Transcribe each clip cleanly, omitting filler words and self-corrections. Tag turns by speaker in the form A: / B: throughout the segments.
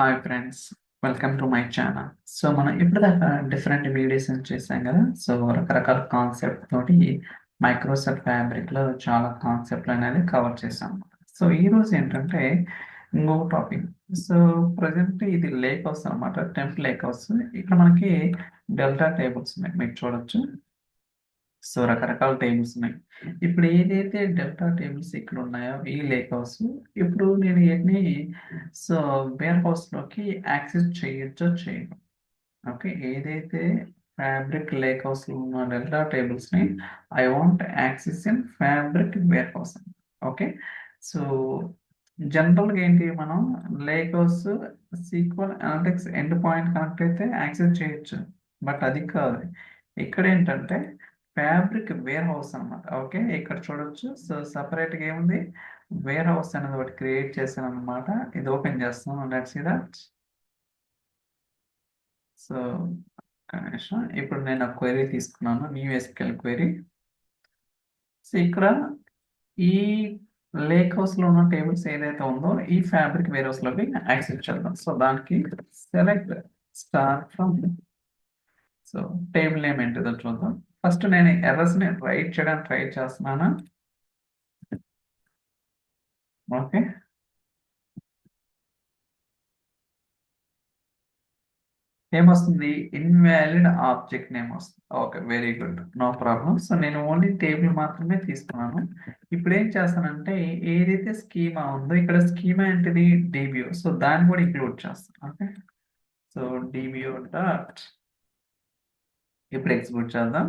A: Hi friends, welcome to my channel. So మనం ఇప్పటిదాకా different videos చేసాం కదా. సో రకరకాల కాన్సెప్ట్ తోటి మైక్రోసాఫ్ట్ ఫ్యాబ్రిక్లో చాలా కాన్సెప్ట్లు అనేది కవర్ చేసాం. సో ఈ రోజు ఏంటంటే ఇంకో టాపిక్. సో ప్రజెంట్ ఇది లేక్ హౌస్ అనమాట, టెంప్ లేక్ హౌస్. ఇక్కడ మనకి డెల్టా టేబుల్స్ ఉన్నాయి, మీరు చూడొచ్చు. సో రకరకాల టేబుల్స్ ఉన్నాయి. ఇప్పుడు ఏదైతే డెల్టా టేబుల్స్ ఇక్కడ ఉన్నాయో ఈ లేక్ హౌస్, ఇప్పుడు నేను వీటిని సో వేర్ హౌస్లోకి యాక్సెస్ చేయొచ్చో చేయను. ఓకే, ఏదైతే ఫ్యాబ్రిక్ లేక్ హౌస్లో ఉన్న డెల్టా టేబుల్స్ని I want access in Fabric ware house. Okay, so జనరల్గా ఏంటి, మనం lake house SQL analytics end point connect అయితే యాక్సెస్ చేయొచ్చు, బట్ అది కాదు. ఇక్కడ ఏంటంటే ఫ్యాబ్రిక్ వేర్ హౌస్ అనమాట. ఓకే, ఇక్కడ చూడొచ్చు. సో సపరేట్గా ఏముంది, వేర్ హౌస్ అనేది ఒకటి క్రియేట్ చేశాను అనమాట. ఇది ఓపెన్ చేస్తాను, లెట్స్ సీ దట్. సో ఇప్పుడు నేను క్వెరీ తీసుకున్నాను, న్యూ ఎస్క్యూఎల్ క్వెరీ. సో ఇక్కడ ఈ లేక్ హౌస్ లో ఉన్న టేబుల్స్ ఏదైతే ఉందో ఈ ఫ్యాబ్రిక్ వేర్ హౌస్ లోకి యాక్సెస్ చేద్దాం. సో దానికి select star from, so table name ఏంటిదో చూద్దాం. ఫస్ట్ నేను ఎర్రర్స్ ని రైట్ చేయడానికి ట్రై చేస్తున్నాను. ఓకే, ఏమొస్తుంది, ఇన్వాలిడ్ ఆబ్జెక్ట్ నేమ్ వస్తుంది. Okay, very good, no problem. So నేను ఓన్లీ టేబుల్ మాత్రమే తీసుకున్నాను. ఇప్పుడు ఏం చేస్తానంటే ఏదైతే స్కీమా ఉందో ఇక్కడ స్కీమా ఏంటిది, డిబిఓ. సో దాన్ని కూడా ఇంక్లూడ్ చేస్తాను. ఓకే, సో డిబిఓ డాట్, ఇప్పుడు ఎగ్జిక్యూట్ చేద్దాం.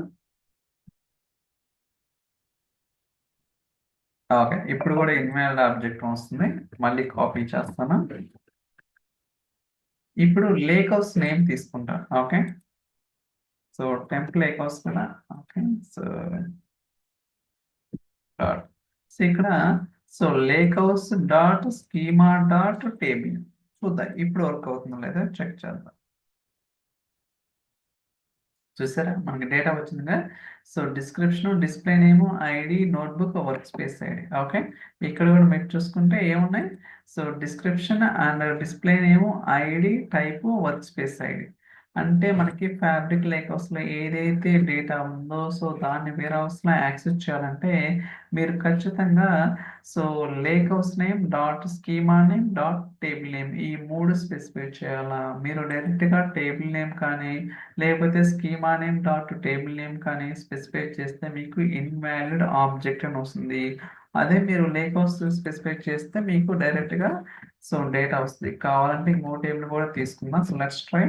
A: ఓకే, ఇప్పుడు కూడా ఇన్వాలిడ్ ఆబ్జెక్ట్ వస్తుంది. మళ్ళీ కాపీ చేస్తాను. ఇప్పుడు లేక్ హౌస్ నేమ్ తీసుకుంటాను. Okay, so temp lake house కదా. ఓకే, సో డాట్, సో ఇక్కడ so lake house dot schema dot table. చూద్దాం ఇప్పుడు వర్క్ అవుతుందో లేదా చెక్ చేద్దాం. చూసారా, మనకి డేటా వచ్చిందిగా. So description, display name, ID, notebook, work space ID. Okay, ఇక్కడ కూడా మీరు చూసుకుంటే ఏమున్నాయి, so description and display name, ID, type, work space ID. అంటే మనకి ఫ్యాబ్రిక్ లేక్ హౌస్లో ఏదైతే డేటా ఉందో సో దాన్ని వేరే హౌస్లో యాక్సెస్ చేయాలంటే మీరు ఖచ్చితంగా so lake house name dot schema name dot table name ఈ మూడు స్పెసిఫై చేయాలా. మీరు డైరెక్ట్గా టేబుల్ నేమ్ కానీ లేకపోతే schema name dot table name కానీ స్పెసిఫై చేస్తే మీకు ఇన్వాలిడ్ ఆబ్జెక్ట్ అని వస్తుంది. అదే మీరు లేక్ హౌస్ స్పెసిఫై చేస్తే మీకు డైరెక్ట్గా సో డేటా వస్తుంది. కావాలంటే ఇంకో టేబుల్ కూడా తీసుకుందాం. So let's try.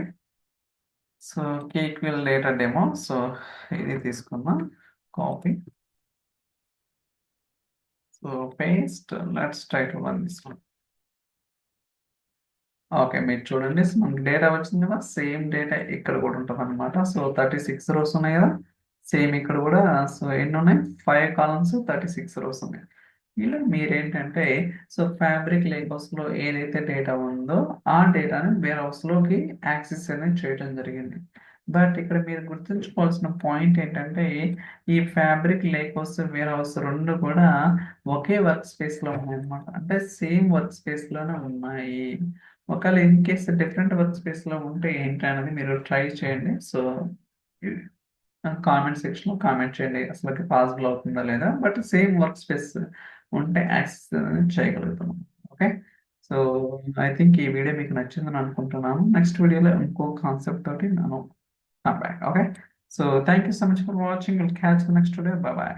A: సో కేక్విల్ డేటా డెమో, సో ఇది తీసుకుందాం, copy, so paste, let's try to run this one. Okay, మీరు చూడండి, సో మనకి డేటా వచ్చింది కదా. సేమ్ డేటా ఇక్కడ కూడా ఉంటుంది అనమాట. సో 36 రోస్ ఉన్నాయి కదా, సేమ్ ఇక్కడ కూడా. సో ఎన్ని ఉన్నాయి, 5 కాలమ్స్, 36 రోస్ ఉన్నాయి. ఇలా మీరేంటంటే సో ఫ్యాబ్రిక్ లేక్ హౌస్లో ఏదైతే డేటా ఉందో ఆ డేటాని వేర్ హౌస్లోకి యాక్సెస్ అనేది చేయడం జరిగింది. బట్ ఇక్కడ మీరు గుర్తుంచుకోవాల్సిన పాయింట్ ఏంటంటే ఈ Fabric lakehouse, warehouse రెండు కూడా ఒకే వర్క్ స్పేస్లో ఉన్నాయి అనమాట. అంటే సేమ్ వర్క్ స్పేస్లోనే ఉన్నాయి. ఒకవేళ ఇన్ కేస్ డిఫరెంట్ వర్క్ స్పేస్లో ఉంటే ఏంటి అనేది మీరు ట్రై చేయండి. సో కామెంట్ సెక్షన్లో కామెంట్ చేయండి అసలు పాసిబుల్ అవుతుందా లేదా. బట్ సేమ్ వర్క్ స్పేస్ ఉంటే యాక్సెస్ చేయగలుగుతున్నాం. ఓకే, సో ఐ థింక్ ఈ వీడియో మీకు నచ్చిందని అనుకుంటున్నాను. నెక్స్ట్ వీడియోలో ఇంకో కాన్సెప్ట్ తోటి నేను come back. Okay, so thank you so much for watching. Will catch the next video. Bye bye.